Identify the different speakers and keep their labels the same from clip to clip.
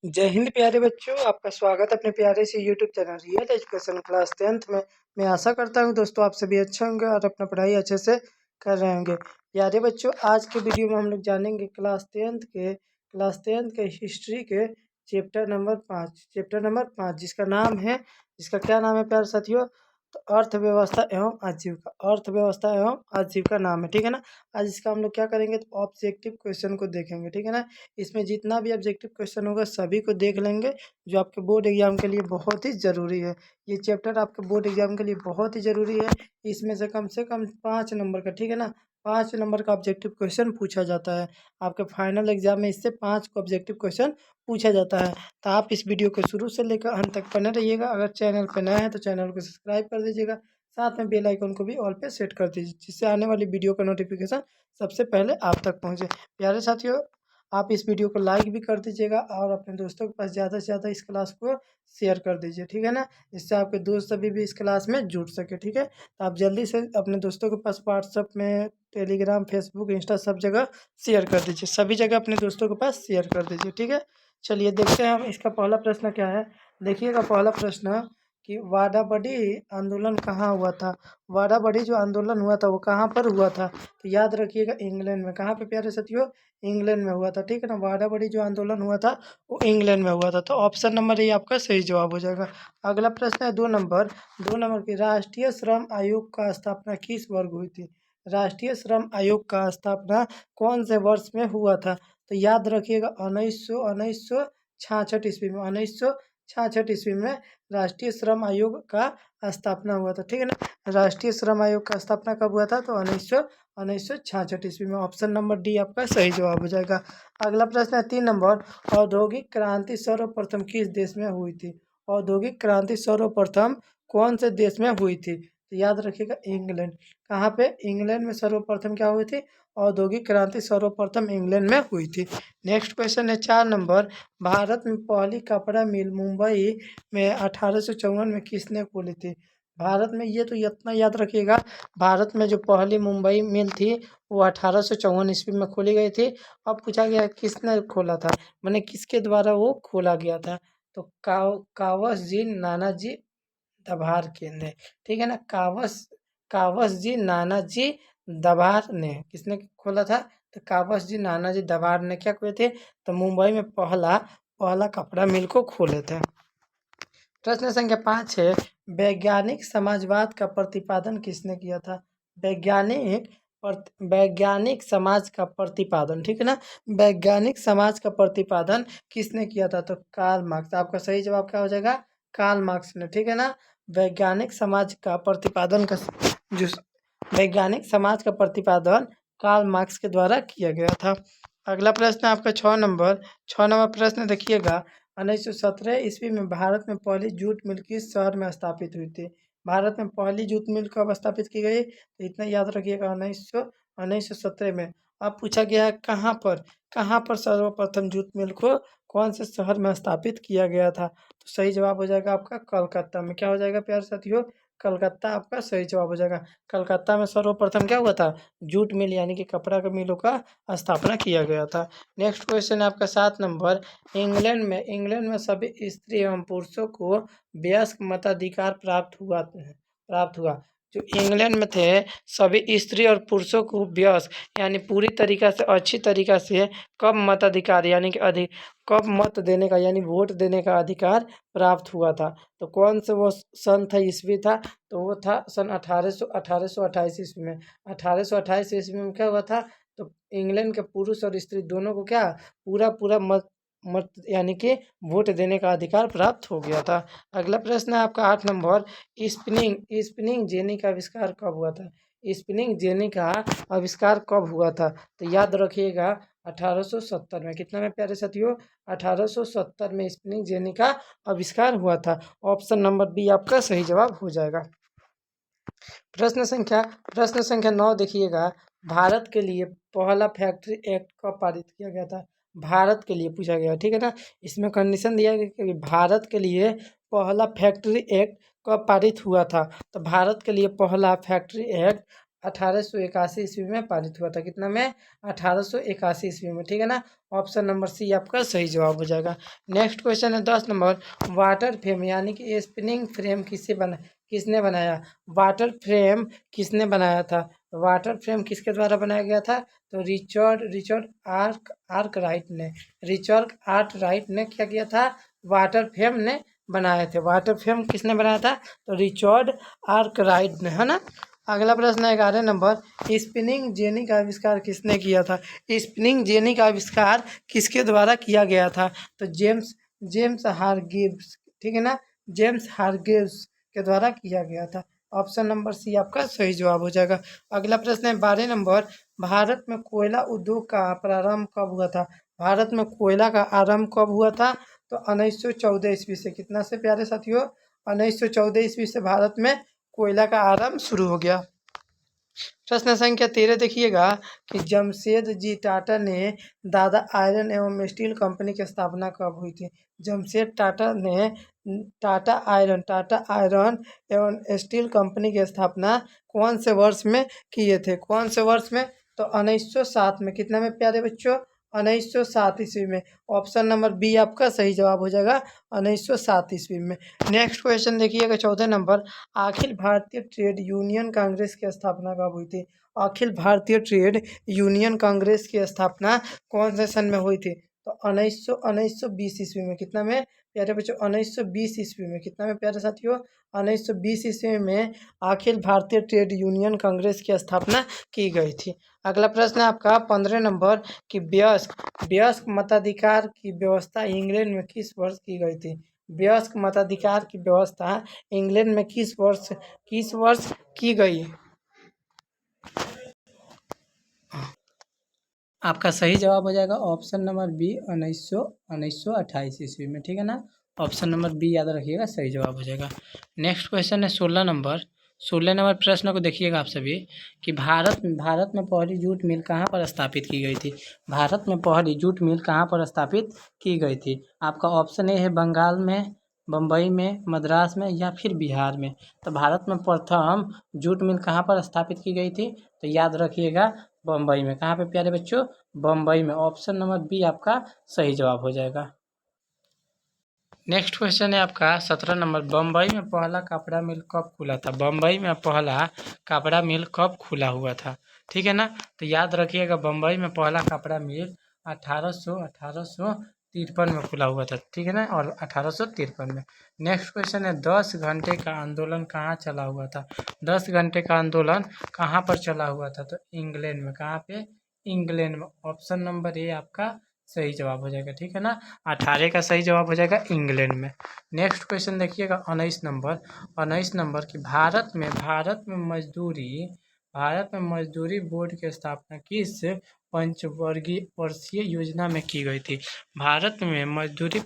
Speaker 1: जय हिंद प्यारे बच्चों, आपका स्वागत है अपने प्यारे से YouTube channel real education class 10th में। मैं आशा करता हूं दोस्तों आप सभी अच्छे होंगे और अपना पढ़ाई अच्छे से कर रहे होंगे। प्यारे बच्चों, आज के वीडियो में हम लोग जानेंगे क्लास 10th के हिस्ट्री के चैप्टर नंबर 5 जिसका क्या नाम है प्यारे साथियों? तो अर्थव्यवस्था एवं आजीविका नाम है, ठीक है ना। आज इसका हम लोग क्या करेंगे, तो ऑब्जेक्टिव क्वेश्चन को देखेंगे, ठीक है ना। इसमें जितना भी ऑब्जेक्टिव क्वेश्चन होगा सभी को देख लेंगे, जो आपके बोर्ड एग्जाम के लिए बहुत ही ज़रूरी है। ये चैप्टर आपके बोर्ड एग्जाम के लिए बहुत ही ज़रूरी है। इसमें से कम 5 नंबर का, ठीक है ना, 5 नंबर का ऑब्जेक्टिव क्वेश्चन पूछा जाता है। आपके फाइनल एग्जाम में इससे 5 को ऑब्जेक्टिव क्वेश्चन पूछा जाता है। तो आप इस वीडियो को शुरू से लेकर अंत तक बने रहिएगा। अगर चैनल पर नया है तो चैनल को सब्सक्राइब कर दीजिएगा, साथ में बेल आइकन को भी ऑल पे सेट कर दीजिए, जिससे आने वाली वीडियो का नोटिफिकेशन सबसे पहले आप तक पहुंचे। प्यारे साथियों, आप इस वीडियो को लाइक भी कर दीजिएगा और अपने दोस्तों के पास ज़्यादा से ज़्यादा इस क्लास को शेयर कर दीजिए, ठीक है ना। जिससे आपके दोस्त सभी भी इस क्लास में जुड़ सके, ठीक है। तो आप जल्दी से अपने दोस्तों के पास व्हाट्सअप में, टेलीग्राम, फेसबुक, इंस्टा सब जगह शेयर कर दीजिए, सभी जगह अपने दोस्तों के पास शेयर कर दीजिए, ठीक है। चलिए देखते हैं हम इसका पहला प्रश्न क्या है। देखिएगा पहला प्रश्न कि वादाबड़ी आंदोलन कहाँ हुआ था। वादाबड़ी जो आंदोलन हुआ था वो कहाँ पर हुआ था? तो याद रखिएगा इंग्लैंड में। कहाँ पे प्यारे साथियों? इंग्लैंड में हुआ था, ठीक है ना। वादाबड़ी जो आंदोलन हुआ था वो इंग्लैंड में हुआ था। तो ऑप्शन नंबर ए आपका सही जवाब हो जाएगा। अगला प्रश्न है 2 नंबर की, राष्ट्रीय श्रम आयोग का स्थापना किस वर्ष हुई थी? राष्ट्रीय श्रम आयोग का स्थापना कौन से वर्ष में हुआ था? तो याद रखिएगा 1966 ईस्वी में। 1966 ईस्वी में राष्ट्रीय श्रम आयोग का स्थापना हुआ था, ठीक है ना। राष्ट्रीय श्रम आयोग का स्थापना कब हुआ था? तो 1966 ईस्वी में। ऑप्शन नंबर डी आपका सही जवाब हो जाएगा। अगला प्रश्न है 3 नंबर, औद्योगिक क्रांति सर्वप्रथम किस देश में हुई थी? औद्योगिक क्रांति सर्वप्रथम कौन से देश में हुई थी? तो याद रखिएगा इंग्लैंड। कहाँ पे? इंग्लैंड में सर्वप्रथम क्या हुई थी? औद्योगिक क्रांति सर्वप्रथम इंग्लैंड में हुई थी। नेक्स्ट क्वेश्चन है 4 नंबर, भारत में पहली कपड़ा मिल मुंबई में 1854 में किसने खोली थी? भारत में, ये तो इतना याद रखिएगा, भारत में जो पहली मुंबई मिल थी वो 1854 ईस्वी में खोली गई थी। अब पूछा गया किसने खोला था, मैंने किसके द्वारा वो खोला गया था? तो कावस जी नानाजी दभार ने, ठीक है ना। कावस जी नानाजी दभार ने किसने खोला था? तो कावस जी नानाजी दभार ने क्या किए थे? तो मुंबई में पहला पहला कपड़ा मिल को खोले थे। प्रश्न संख्या 5 है, वैज्ञानिक समाजवाद का प्रतिपादन किसने किया था? वैज्ञानिक समाज का प्रतिपादन, ठीक है ना। वैज्ञानिक समाज का प्रतिपादन किसने किया था? तो कार्ल मार्क्स। आपका सही जवाब क्या हो जाएगा? कार्ल मार्क्स ने, ठीक है ना। वैज्ञानिक समाज का प्रतिपादन का जो वैज्ञानिक समाज का प्रतिपादन कार्ल मार्क्स के द्वारा किया गया था। अगला प्रश्न आपका 6 नंबर प्रश्न देखिएगा, 1917 ईस्वी में भारत में पहली जूट मिल किस शहर में स्थापित हुई थी? भारत में पहली जूट मिल कब स्थापित की गई? तो इतना याद रखिएगा 1917 में। अब पूछा गया है कहाँ पर सर्वप्रथम जूट मिल को कौन से शहर में स्थापित किया गया था? तो सही जवाब हो जाएगा आपका कलकत्ता में। क्या हो जाएगा प्यारे साथियों? कलकत्ता आपका सही जवाब हो जाएगा। कलकत्ता में सर्वप्रथम क्या हुआ था? जूट मिल यानी कि कपड़ा का मिलों का स्थापना किया गया था। नेक्स्ट क्वेश्चन है आपका 7 नंबर, इंग्लैंड में सभी स्त्री एवं पुरुषों को वयस्क मताधिकार प्राप्त हुआ। जो इंग्लैंड में थे सभी स्त्री और पुरुषों को वयस्क यानी पूरी तरीका से अच्छी तरीका से कब मताधिकार यानी कि कब मत देने का यानी वोट देने का अधिकार प्राप्त हुआ था? तो कौन से वो सन था, ईस्वी था? तो वो था सन 1828 ईस्वी में। 1828 ईस्वी में क्या हुआ था? तो इंग्लैंड के पुरुष और स्त्री दोनों को क्या पूरा पूरा मत मत यानी कि वोट देने का अधिकार प्राप्त हो गया था। अगला प्रश्न है आपका 8 नंबर, स्पिनिंग जेनी का आविष्कार कब हुआ था? स्पिनिंग जेनी का आविष्कार कब हुआ था? तो याद रखिएगा 1870 में। कितना में प्यारे साथियों? 1870 में स्पिनिंग जेनी का आविष्कार हुआ था। ऑप्शन नंबर बी आपका सही जवाब हो जाएगा। प्रश्न संख्या 9 देखिएगा, भारत के लिए पहला फैक्ट्री एक्ट कब पारित किया गया था? भारत के लिए पूछा गया, ठीक है ना। इसमें कंडीशन दिया गया कि भारत के लिए पहला फैक्ट्री एक्ट कब पारित हुआ था? तो भारत के लिए पहला फैक्ट्री एक्ट 1881 ईस्वी में पारित हुआ था। कितना में? 1881 ईस्वी में, ठीक है ना। ऑप्शन नंबर सी आपका सही जवाब हो जाएगा। नेक्स्ट क्वेश्चन है 10 नंबर, वाटर फ्रेम यानी कि स्पिनिंग फ्रेम किसने बनाया? वाटर फ्रेम किसने बनाया था? वाटर फ्रेम किसके द्वारा बनाया गया था? तो रिचर्ड आर्कराइट ने, रिचर्ड आर्कराइट ने क्या किया था? वाटर फ्रेम ने बनाए थे। वाटर फ्रेम किसने बनाया था? तो रिचर्ड आर्कराइट ने, है ना। अगला प्रश्न है 11 नंबर, स्पिनिंग जेनी का आविष्कार किसने किया था? स्पिनिंग जेनी का आविष्कार किसके द्वारा किया गया था? तो जेम्स हारग्रीव्स, ठीक है ना, जेम्स हारग्रीव्स के द्वारा किया गया था। ऑप्शन नंबर सी आपका सही जवाब हो जाएगा। अगला प्रश्न है 12 नंबर, भारत में कोयला उद्योग का प्रारंभ कब हुआ था? भारत में कोयला का आरंभ कब हुआ था? तो 1914 ईस्वी से। कितना से प्यारे साथियों? 1914 ईस्वी से भारत में कोयला का आरंभ शुरू हो गया। प्रश्न संख्या 13 देखिएगा कि जमशेद जी टाटा ने दादा आयरन एवं स्टील कंपनी की स्थापना कब हुई थी? जमशेद टाटा ने टाटा आयरन एवं स्टील कंपनी की स्थापना कौन से वर्ष में किए थे? कौन से वर्ष में? तो 1907 में। कितना में प्यारे बच्चों? 1907 ईस्वी में। ऑप्शन नंबर बी आपका सही जवाब हो जाएगा, 1907 ईस्वी में। नेक्स्ट क्वेश्चन देखिएगा 14 number, Akhil Bharatiya trade union Congress की स्थापना कब हुई थी? अखिल भारतीय ट्रेड यूनियन कांग्रेस की स्थापना कौन से सन में हुई थी? तो 1920 ईस्वी में। कितना में प्यारे बच्चों? 1920 ईस्वी में। कितना में प्यारे साथियों? 1920 ईस्वी में अखिल भारतीय ट्रेड यूनियन कांग्रेस की स्थापना की गई थी। अगला प्रश्न है आपका 15 नंबर कि वयस्क मताधिकार की व्यवस्था इंग्लैंड में किस वर्ष की गई थी? वयस्क मताधिकार की व्यवस्था इंग्लैंड में किस वर्ष की गई? आपका सही जवाब हो जाएगा ऑप्शन नंबर बी, 1928 ईस्वी में, ठीक है ना। ऑप्शन नंबर बी याद रखिएगा, सही जवाब हो जाएगा। नेक्स्ट क्वेश्चन है 16 नंबर प्रश्न को देखिएगा आप सभी कि भारत में पहली जूट मिल कहाँ पर स्थापित की गई थी? भारत में पहली जूट मिल कहाँ पर स्थापित की गई थी? आपका ऑप्शन ए है बंगाल में, बम्बई में, मद्रास में या फिर बिहार में। तो भारत में प्रथम जूट मिल कहाँ पर स्थापित की गई थी? तो याद रखिएगा बम्बई में। कहाँ पे प्यारे बच्चों? बम्बई में। ऑप्शन नंबर बी आपका सही जवाब हो जाएगा। नेक्स्ट क्वेश्चन है आपका 17 नंबर, बम्बई में पहला कपड़ा मिल कब खुला था? बम्बई में पहला कपड़ा मिल कब खुला हुआ था? ठीक है ना। तो याद रखिएगा बम्बई में पहला कपड़ा मिल 1853 में खुला हुआ था, ठीक है ना, और 1853 में। नेक्स्ट क्वेश्चन है 10 घंटे का आंदोलन कहाँ चला हुआ था? 10 घंटे का आंदोलन कहाँ पर चला हुआ था? तो इंग्लैंड में। कहाँ पे? इंग्लैंड में। ऑप्शन नंबर ए आपका सही जवाब हो जाएगा, ठीक है ना। 18 का सही जवाब हो जाएगा इंग्लैंड में। नेक्स्ट क्वेश्चन देखिएगा 19 नंबर कि भारत में मजदूरी बोर्ड की स्थापना किस पंचवर्गीय वर्षीय योजना में की गई थी? भारत में मजदूरी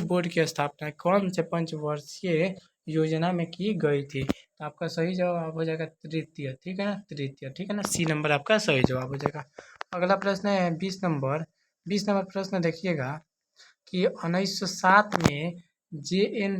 Speaker 1: बोर्ड की स्थापना कौन से पंचवर्षीय योजना में की गई थी? तो आपका सही जवाब हो जाएगा तृतीय, ठीक है ना, तृतीय, ठीक है ना, सी नंबर आपका सही जवाब हो जाएगा। अगला प्रश्न है 20 नंबर प्रश्न देखिएगा कि 1907 में जे एन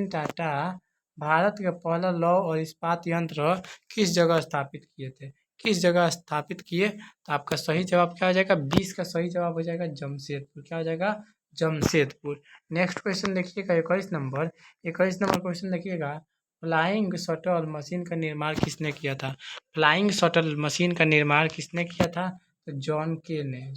Speaker 1: टाटा भारत का पहला लौह और इस्पात यंत्र किस जगह स्थापित किए थे? किस जगह स्थापित किए? तो आपका सही जवाब क्या हो जाएगा? 20 का सही जवाब हो जाएगा जमशेदपुर। क्या हो जाएगा? जमशेदपुर। नेक्स्ट क्वेश्चन देखिएगा 21 नंबर क्वेश्चन देखिएगा, फ्लाइंग शटल मशीन का निर्माण किसने किया था? फ्लाइंग शटल मशीन का निर्माण किसने किया था? तो जॉन के ने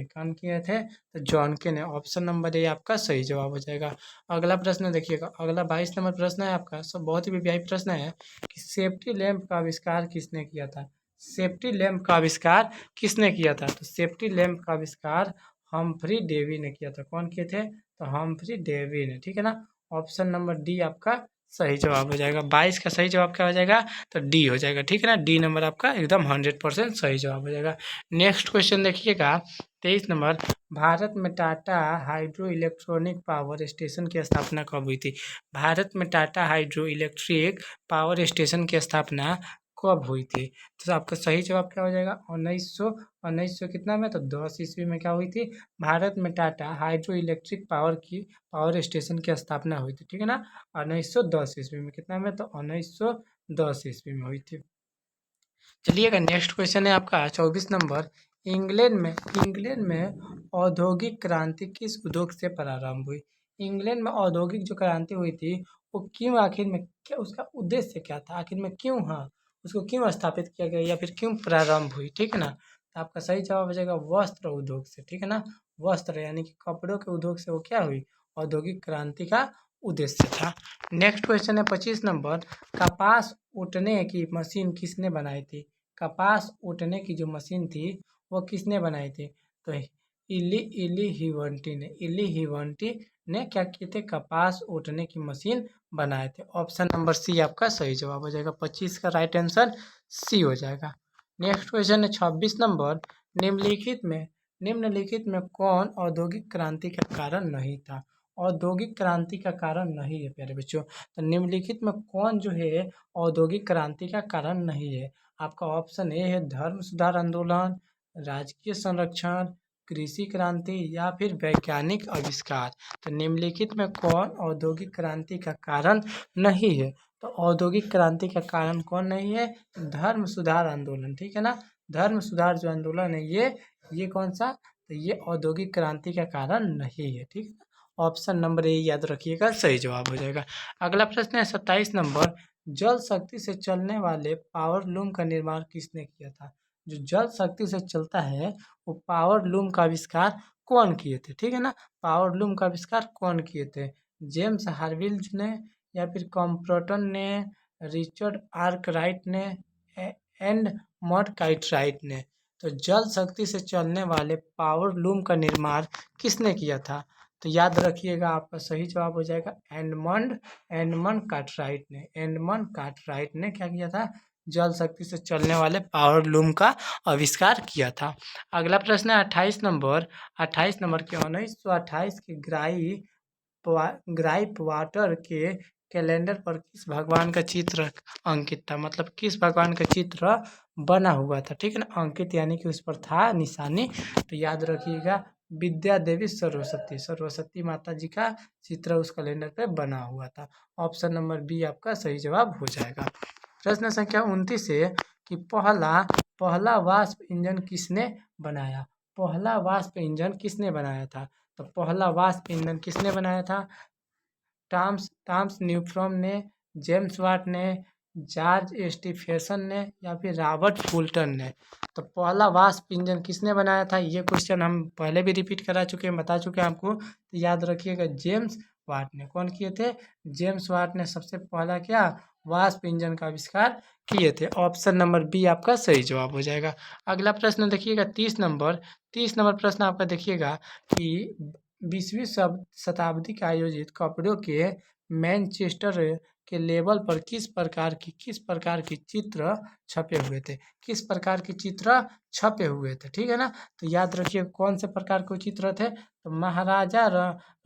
Speaker 1: कौन किए थे? तो जॉन के ने। ऑप्शन नंबर ए आपका सही जवाब हो जाएगा। अगला प्रश्न देखिएगा, अगला 22 नंबर प्रश्न है आपका, सब बहुत ही व्यापक प्रश्न है कि सेफ्टी लैंप का आविष्कार किसने किया था? सेफ्टी लैंप का आविष्कार किसने किया था? तो सेफ्टी लैंप का आविष्कार हम्फ्री डेवी ने किया था। कौन किए थे? तो हम्फ्री डेवी ने, ठीक है ना। ऑप्शन नंबर डी आपका सही जवाब हो जाएगा। 22 का सही जवाब क्या हो जाएगा? तो डी हो जाएगा, ठीक है ना। डी नंबर आपका एकदम 100% सही जवाब हो जाएगा। नेक्स्ट क्वेश्चन देखिएगा 23 नंबर, भारत में Tata hydro electronic power station की स्थापना कब हुई थी? भारत में Tata hydro electric power station की स्थापना कब हुई थी? तो आपका सही जवाब क्या हो जाएगा? 1900 कितना में? तो 10 ईस्वी में क्या हुई थी? भारत में Tata hydro electric power station की स्थापना हुई थी, ठीक है ना, 1910 ईस्वी में। कितना में? तो 1910 ईस्वी में हुई थी। चलिएगा नेक्स्ट क्वेश्चन है आपका 24 नंबर। इंग्लैंड में औद्योगिक क्रांति किस उद्योग से प्रारंभ हुई? इंग्लैंड में औद्योगिक जो क्रांति हुई थी वो क्यों, आखिर में क्या उसका उद्देश्य क्या था, आखिर में क्यों, हाँ उसको क्यों स्थापित किया गया या फिर क्यों प्रारंभ हुई, ठीक है ना। तो आपका सही जवाब हो जाएगा वस्त्र उद्योग से, ठीक है ना। वस्त्र यानी कि कपड़ों के उद्योग से वो क्या हुई, औद्योगिक क्रांति का उद्देश्य था। नेक्स्ट क्वेश्चन है 25 नंबर। कपास उठने की मशीन किसने बनाई थी? कपास उठने की जो मशीन थी वो किसने बनाई थी? तो इली हिवंटी ने क्या किए थे, कपास उठने की मशीन बनाए थे। ऑप्शन नंबर सी आपका सही जवाब हो जाएगा। 25 का राइट आंसर सी हो जाएगा। नेक्स्ट क्वेश्चन है 26 नंबर। निम्नलिखित में कौन औद्योगिक क्रांति का कारण नहीं था? औद्योगिक क्रांति का कारण नहीं है प्यारे बच्चों। तो निम्नलिखित में कौन जो है औद्योगिक क्रांति का कारण नहीं है? आपका ऑप्शन ए है धर्म सुधार आंदोलन, राजकीय संरक्षण, कृषि क्रांति या फिर वैज्ञानिक आविष्कार। तो निम्नलिखित में कौन औद्योगिक क्रांति का कारण नहीं है? तो औद्योगिक क्रांति का कारण कौन नहीं है? धर्म सुधार आंदोलन, ठीक है ना। धर्म सुधार जो आंदोलन है ये कौन सा, तो ये औद्योगिक क्रांति का कारण नहीं है, ठीक है। ऑप्शन नंबर ए याद रखिएगा, सही जवाब हो जाएगा। अगला प्रश्न है 27 नंबर। जल शक्ति से चलने वाले पावर लूम का निर्माण किसने किया था? जो जल शक्ति से चलता है वो पावर लूम का आविष्कार कौन किए थे, ठीक है ना। पावर लूम का आविष्कार कौन किए थे? जेम्स हार्विल्ज ने या फिर कॉम्प्टन ने, रिचर्ड आर्कराइट ने एंड मड काइटराइट ने। तो जल शक्ति से चलने वाले पावर लूम का निर्माण किसने किया था? तो याद रखिएगा आपका सही जवाब हो जाएगा एडमंड कार्टराइट ने क्या किया था, जल शक्ति से चलने वाले पावर लूम का आविष्कार किया था। अगला प्रश्न है 28 नंबर। 28 नंबर के 1928 के ग्राइप वाटर के कैलेंडर पर किस भगवान का चित्र अंकित था? मतलब किस भगवान का चित्र बना हुआ था, ठीक है ना। अंकित यानी कि उस पर था निशानी। तो याद रखिएगा विद्या देवी सरस्वती माता जी का चित्र उस कैलेंडर पे बना हुआ था। ऑप्शन नंबर बी आपका सही जवाब हो जाएगा। प्रश्न संख्या 29 है कि पहला वाष्प इंजन किसने बनाया? पहला वाष्प इंजन किसने बनाया था? तो पहला वाष्प इंजन किसने बनाया था? टॉमस न्यूट्रॉन ने, जेम्स वाट ने, जॉर्ज स्टीफेंसन ने या फिर रॉबर्ट फुल्टन ने। तो पहला वाष्प इंजन किसने बनाया था, ये क्वेश्चन हम पहले भी रिपीट करा चुके हैं, बता चुके हैं आपको। तो याद रखिएगा जेम्स वाट ने। कौन किए थे? जेम्स वाट ने सबसे पहला क्या वाष्प इंजन का आविष्कार किए थे। ऑप्शन नंबर बी आपका सही जवाब हो जाएगा। अगला प्रश्न देखिएगा 30 नंबर प्रश्न आपका देखिएगा कि 20वीं शताब्दी का आयोजित कपड़ों के मैनचेस्टर के लेबल पर किस प्रकार की चित्र छपे हुए थे? किस प्रकार के चित्र छपे हुए थे, ठीक है ना। तो याद रखिए कौन से प्रकार के चित्र थे। तो महाराजा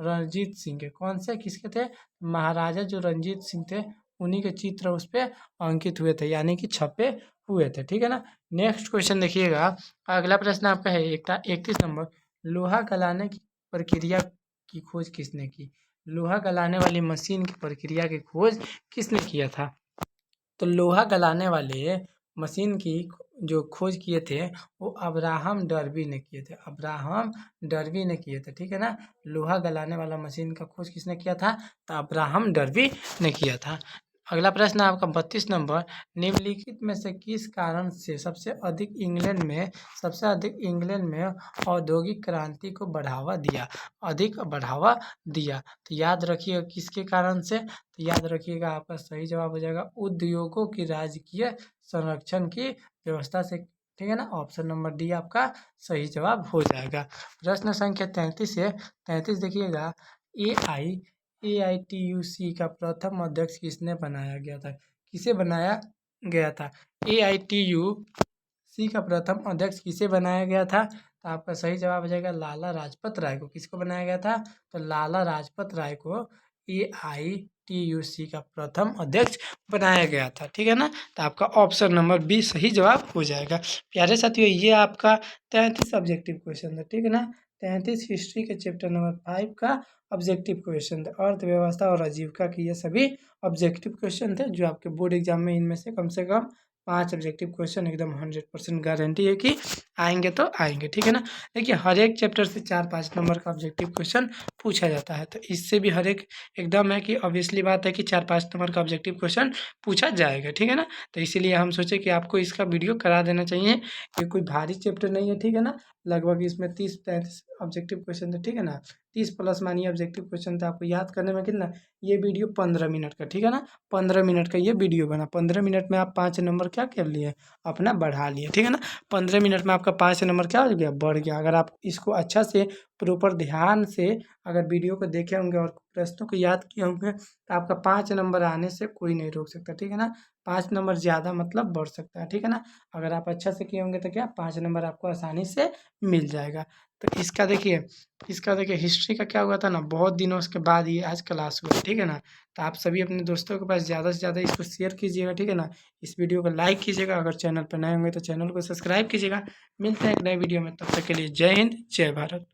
Speaker 1: रणजीत सिंह के, कौन से किसके थे? महाराजा जो रणजीत सिंह थे उन्हीं के चित्र उस पर अंकित हुए थे, यानी कि छपे हुए थे, ठीक है ना। नेक्स्ट क्वेश्चन देखिएगा। अगला प्रश्न आपका है 31 नंबर। लोहा गलाने की प्रक्रिया की खोज किसने की? लोहा गलाने वाली मशीन की प्रक्रिया की खोज किसने किया था? तो लोहा गलाने वाले मशीन की जो खोज किए थे वो अब्राहम डर्बी ने किए थे, ठीक है ना। लोहा गलाने वाला मशीन का खोज किसने किया था? तो अब्राहम डर्बी ने किया था। अगला प्रश्न आपका 32 नंबर। निम्नलिखित में से किस कारण से सबसे अधिक इंग्लैंड में औद्योगिक क्रांति को बढ़ावा दिया? तो याद रखिएगा किसके कारण से। तो याद रखिएगा आपका सही जवाब हो जाएगा उद्योगों की राजकीय संरक्षण की व्यवस्था से, ठीक है ना। ऑप्शन नंबर डी आपका सही जवाब हो जाएगा। प्रश्न संख्या 33 है। 33 देखिएगा। AITUC का प्रथम अध्यक्ष किसने बनाया गया था? किसे बनाया गया था? AITUC का प्रथम अध्यक्ष किसे बनाया गया था? तो आपका सही जवाब हो जाएगा लाला लाजपत राय को। किसको बनाया गया था? तो लाला लाजपत राय को AITUC का प्रथम अध्यक्ष बनाया गया था, ठीक है ना। तो आपका ऑप्शन नंबर बी सही जवाब हो जाएगा। प्यारे साथियों ये आपका 33 ऑब्जेक्टिव क्वेश्चन था, ठीक है ना। 33 हिस्ट्री के चैप्टर नंबर 5 का ऑब्जेक्टिव क्वेश्चन थे। अर्थव्यवस्था और आजीविका के ये सभी ऑब्जेक्टिव क्वेश्चन थे जो आपके बोर्ड एग्जाम में इनमें से कम 5 ऑब्जेक्टिव क्वेश्चन एकदम 100% गारंटी है कि आएंगे तो आएंगे, ठीक है ना। देखिए हर एक चैप्टर से 4-5 नंबर का ऑब्जेक्टिव क्वेश्चन पूछा जाता है, तो इससे भी हर एक एकदम है कि ऑब्वियसली बात है कि 4-5 नंबर का ऑब्जेक्टिव क्वेश्चन पूछा जाएगा, ठीक है ना। तो इसीलिए हम सोचे कि आपको इसका वीडियो करा देना चाहिए। ये कोई भारी चैप्टर नहीं है, ठीक है ना। लगभग इसमें 30-35 ऑब्जेक्टिव क्वेश्चन थे, ठीक है ना। 30 प्लस मानिए ऑब्जेक्टिव क्वेश्चन था, आपको याद करने में कितना, ये वीडियो 15 मिनट का, ठीक है ना। 15 मिनट का ये वीडियो बना, 15 मिनट में आप 5 नंबर क्या कर लिए, अपना बढ़ा लिए, ठीक है ना। 15 मिनट में आपका 5 नंबर क्या हो गया, बढ़ गया। अगर आप इसको अच्छा से प्रॉपर ध्यान से अगर वीडियो को देखे होंगे और प्रश्नों को याद किए होंगे तो आपका 5 नंबर आने से कोई नहीं रोक सकता, ठीक है ना। 5 नंबर ज़्यादा मतलब बढ़ सकता है, ठीक है ना। अगर आप अच्छा से किए होंगे तो क्या 5 नंबर आपको आसानी से मिल जाएगा। तो इसका देखिए हिस्ट्री का क्या हुआ था ना, बहुत दिनों के बाद ये आज क्लास हुआ, ठीक है ना। तो आप सभी अपने दोस्तों के पास ज़्यादा से ज़्यादा इसको शेयर कीजिएगा, ठीक है ना। इस वीडियो को लाइक कीजिएगा, अगर चैनल पर नए होंगे तो चैनल को सब्सक्राइब कीजिएगा। मिलते हैं एक नए वीडियो में, तब तक के लिए जय हिंद जय भारत।